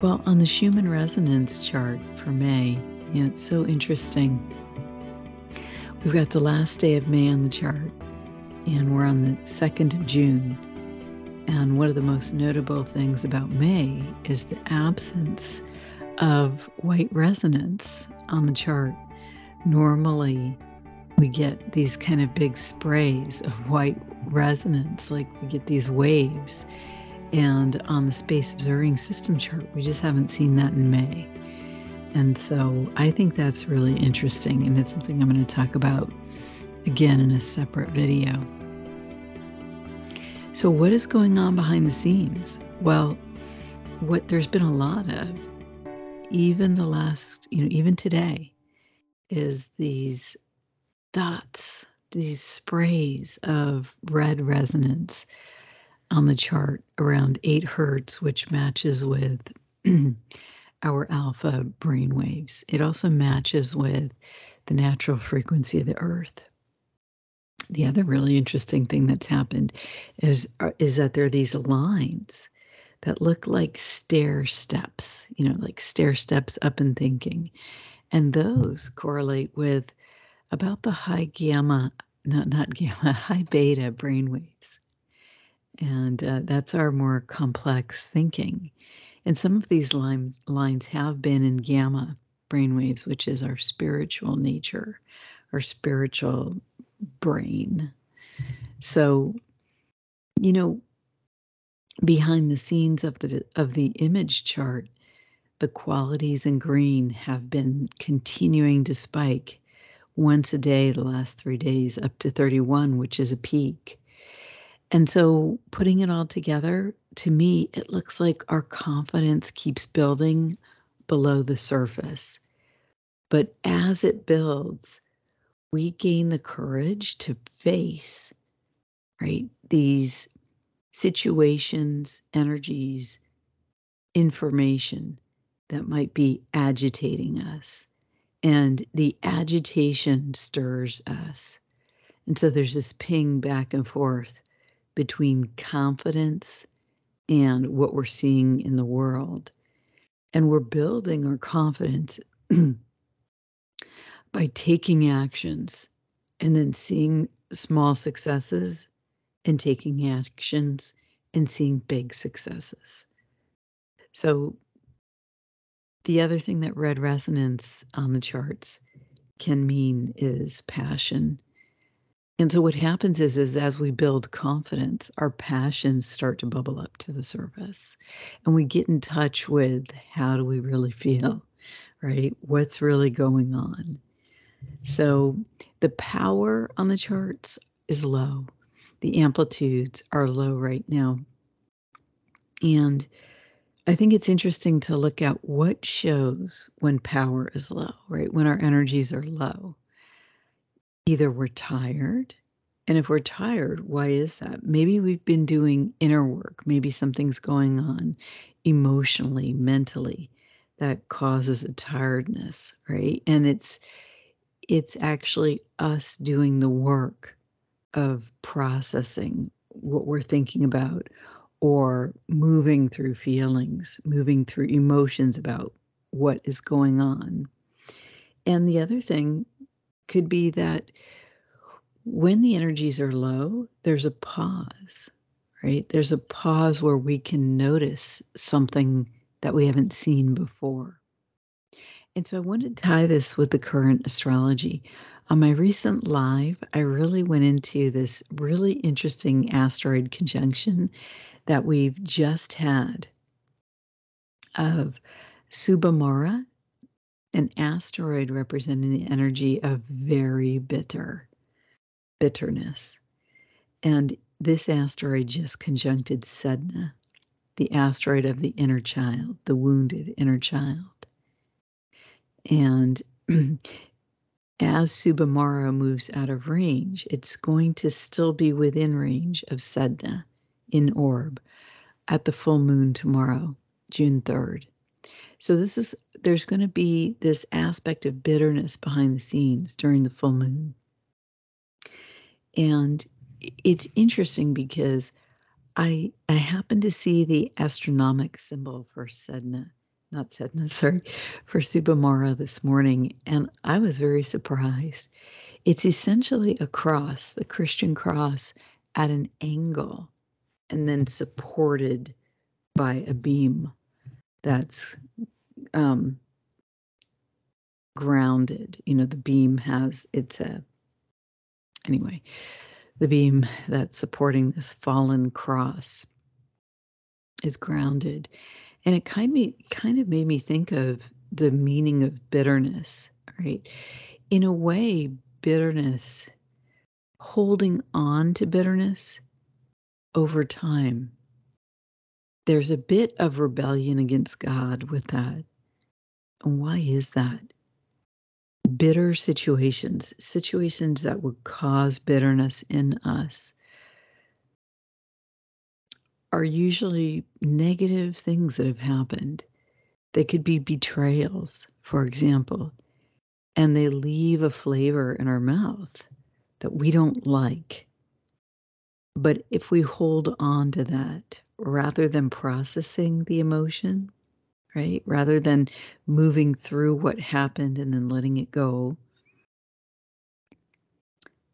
Well, on the Schumann resonance chart for May, it's so interesting. We've got the last day of May on the chart, and we're on the 2nd of June. And one of the most notable things about May is the absence of white resonance on the chart. Normally, we get these kind of big sprays of white resonance, like we get these waves. And on the space observing system chart, we just haven't seen that in May. And so I think that's really interesting, and it's something I'm going to talk about again in a separate video. So what is going on behind the scenes? Well, what there's been a lot of, even the last, even today, is these dots, these sprays of red resonance on the chart around 8 hertz, which matches with our alpha brain waves. It also matches with the natural frequency of the earth. The other really interesting thing that's happened is that there are these lines that look like stair steps, like stair steps up in thinking. And those correlate with about the high gamma, not gamma, high beta brain waves. And that's our more complex thinking. And some of these lines have been in gamma brainwaves, which is our spiritual nature, our spiritual brain. So, behind the scenes of the image chart, the qualities in green have been continuing to spike once a day the last 3 days, up to 31, which is a peak. And so putting it all together, to me, it looks like our confidence keeps building below the surface. But as it builds, we gain the courage to face, right, these situations, energies, information that might be agitating us. And the agitation stirs us. And so there's this ping back and forth between confidence and what we're seeing in the world. And we're building our confidence by taking actions and then seeing small successes and taking actions and seeing big successes. So the other thing that red resonance on the charts can mean is passion. And so what happens is as we build confidence, our passions start to bubble up to the surface. And we get in touch with how do we really feel, right? What's really going on? So the power on the charts is low. The amplitudes are low right now. And I think it's interesting to look at what shows when power is low, right? When our energies are low. Either we're tired, and if we're tired, why is that? Maybe we've been doing inner work. Maybe something's going on emotionally, mentally, that causes a tiredness, right? And it's actually us doing the work of processing what we're thinking about, or moving through feelings, moving through emotions about what is going on. And the other thing could be that when the energies are low, there's a pause, right? There's a pause where we can notice something that we haven't seen before. And so I want to tie this with the current astrology. On my recent live, I really went into this really interesting asteroid conjunction that we've just had of Subamara, an asteroid representing the energy of very bitterness. And this asteroid just conjuncted Sedna, the asteroid of the inner child, the wounded inner child. And as Subamara moves out of range, it's going to still be within range of Sedna in orb at the full moon tomorrow, June 3rd. So there's going to be this aspect of bitterness behind the scenes during the full moon. And it's interesting because I happen to see the astronomic symbol for Sedna not sadness, sorry, for Subamara this morning, and I was very surprised. It's essentially a cross, the Christian cross, at an angle, and then supported by a beam that's grounded. You know, the beam has, anyway, the beam that's supporting this fallen cross is grounded. And it kind of made me think of the meaning of bitterness, right? In a way, bitterness, holding on to bitterness over time, there's a bit of rebellion against God with that. And why is that? Bitter situations that would cause bitterness in us, are usually negative things that have happened. They could be betrayals, for example, and they leave a flavor in our mouth that we don't like. But if we hold on to that rather than processing the emotion, right? Rather than moving through what happened and then letting it go,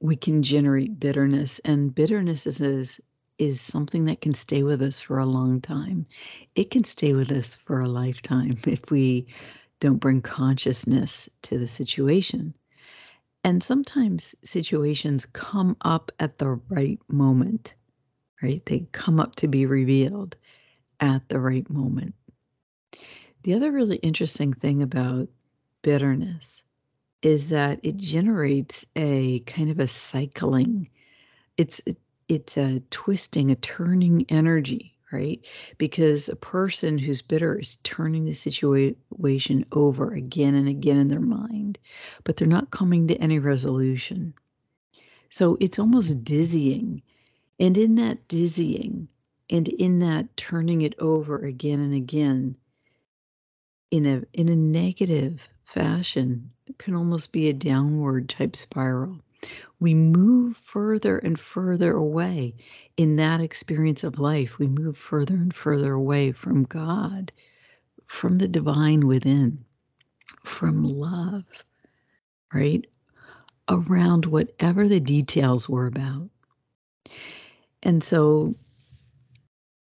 we can generate bitterness. And bitterness is something that can stay with us for a long time. It can stay with us for a lifetime if we don't bring consciousness to the situation. And sometimes situations come up at the right moment, right? They come up to be revealed at the right moment. The other really interesting thing about bitterness is that it generates a kind of a cycling. It's it's a twisting, a turning energy, right? Because a person who's bitter is turning the situation over again and again in their mind, but they're not coming to any resolution. So it's almost dizzying. And in that dizzying and in that turning it over again and again in a negative fashion, it can almost be a downward type spiral. We move further and further away in that experience of life. We move further and further away from God, from the divine within, from love, right? Around whatever the details were about. And so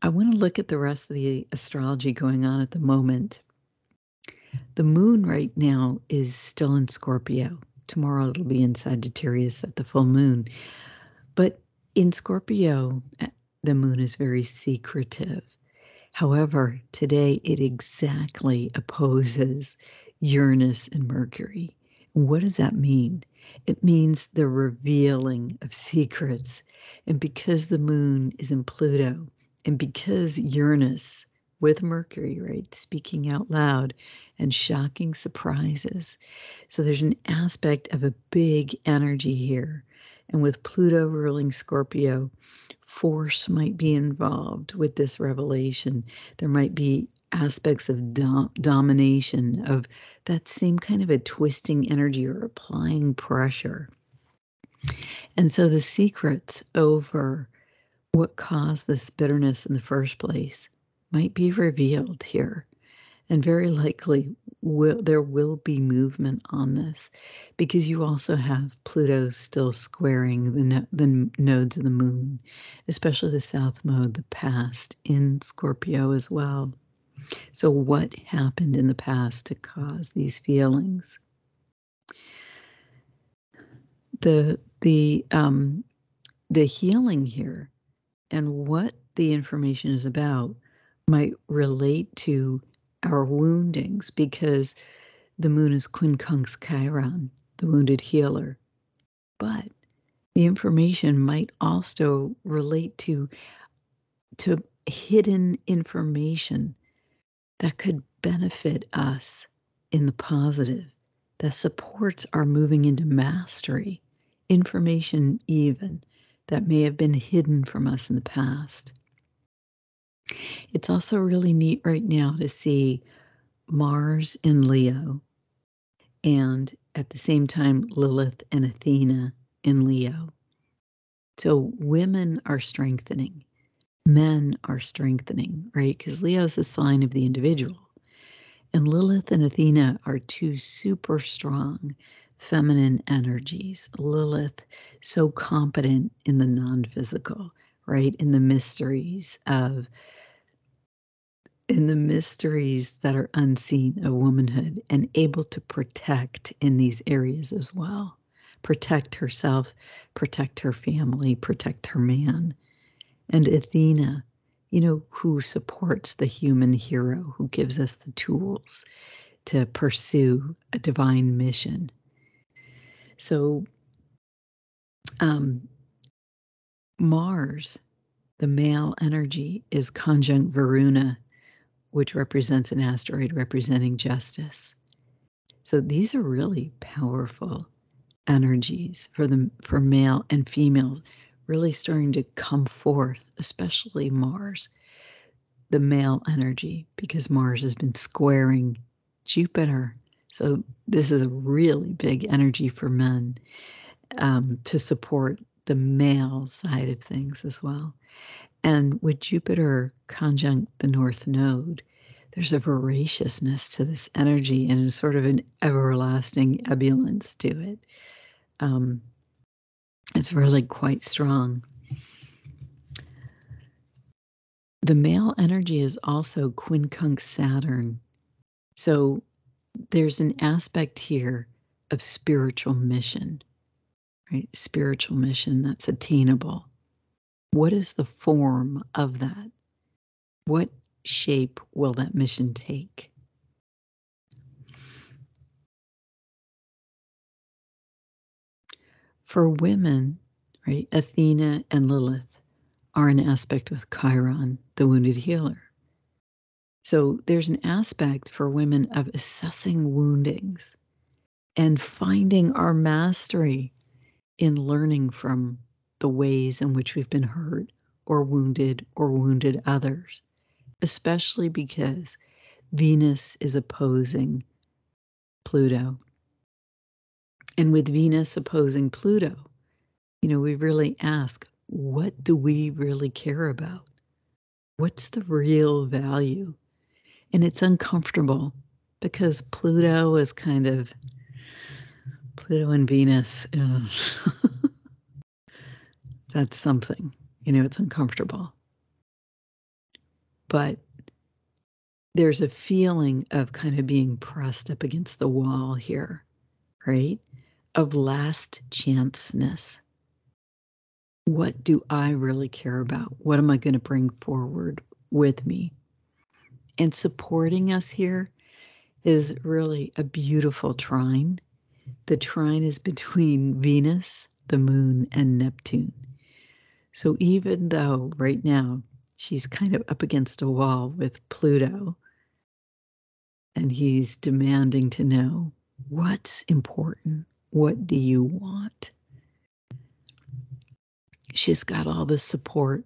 I want to look at the rest of the astrology going on at the moment. The moon right now is still in Scorpio. Tomorrow it'll be in Sagittarius at the full moon. But in Scorpio, the moon is very secretive. However, today it exactly opposes Uranus and Mercury. What does that mean? It means the revealing of secrets. And because the moon is in Pluto, and because Uranus with Mercury, right, speaking out loud and shocking surprises. So there's an aspect of a big energy here. And with Pluto ruling Scorpio, force might be involved with this revelation. There might be aspects of domination, of that same kind of a twisting energy or applying pressure. And so the secrets over what caused this bitterness in the first place might be revealed here. And very likely there will be movement on this, because you also have Pluto still squaring the nodes of the moon, especially the south node, the past, in Scorpio as well. So what happened in the past to cause these feelings? The healing here and what the information is about might relate to our woundings, because the moon is quincunx Chiron, the wounded healer. But the information might also relate to hidden information that could benefit us in the positive, that supports our moving into mastery, information even that may have been hidden from us in the past. It's also really neat right now to see Mars in Leo, and at the same time, Lilith and Athena in Leo. So women are strengthening, men are strengthening, right? Because Leo is a sign of the individual. And Lilith and Athena are two super strong feminine energies. Lilith, so competent in the non-physical, right? In the mysteries that are unseen of womanhood, and able to protect in these areas as well. Protect herself, protect her family, protect her man. And Athena, who supports the human hero, who gives us the tools to pursue a divine mission. So Mars, the male energy, is conjunct Varuna, which represents an asteroid representing justice. So these are really powerful energies for male and females, really starting to come forth, especially Mars, the male energy, because Mars has been squaring Jupiter. So this is a really big energy for men, to support the male side of things as well. And with Jupiter conjunct the North Node, there's a voraciousness to this energy and sort of an everlasting ebullience to it. It's really quite strong. The male energy is also quincunx Saturn. So there's an aspect here of spiritual mission, right? Spiritual mission that's attainable. What is the form of that? What shape will that mission take? For women, right, Athena and Lilith are an aspect with Chiron, the wounded healer. So there's an aspect for women of assessing woundings and finding our mastery in learning from the ways in which we've been hurt or wounded others, especially because Venus is opposing Pluto. And with Venus opposing Pluto, we really ask, what do we really care about? What's the real value? And it's uncomfortable because Pluto and Venus, that's something, it's uncomfortable. But there's a feeling of kind of being pressed up against the wall here, right? Of last chanceness. What do I really care about? What am I going to bring forward with me? And supporting us here is really a beautiful trine. The trine is between Venus, the moon, and Neptune. So even though right now she's kind of up against a wall with Pluto, and he's demanding to know, what's important? What do you want? She's got all this support.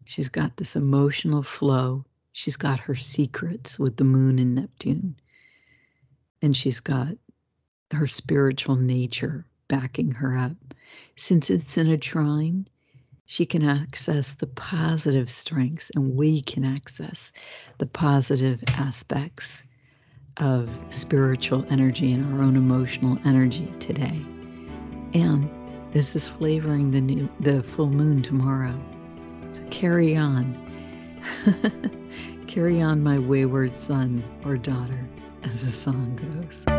She's got this emotional flow. She's got her secrets with the moon and Neptune. And she's got her spiritual nature backing her up. Since it's in a trine, she can access the positive strengths, and we can access the positive aspects of spiritual energy and our own emotional energy today. And this is flavoring the full moon tomorrow. So carry on. Carry on, my wayward son or daughter, as the song goes.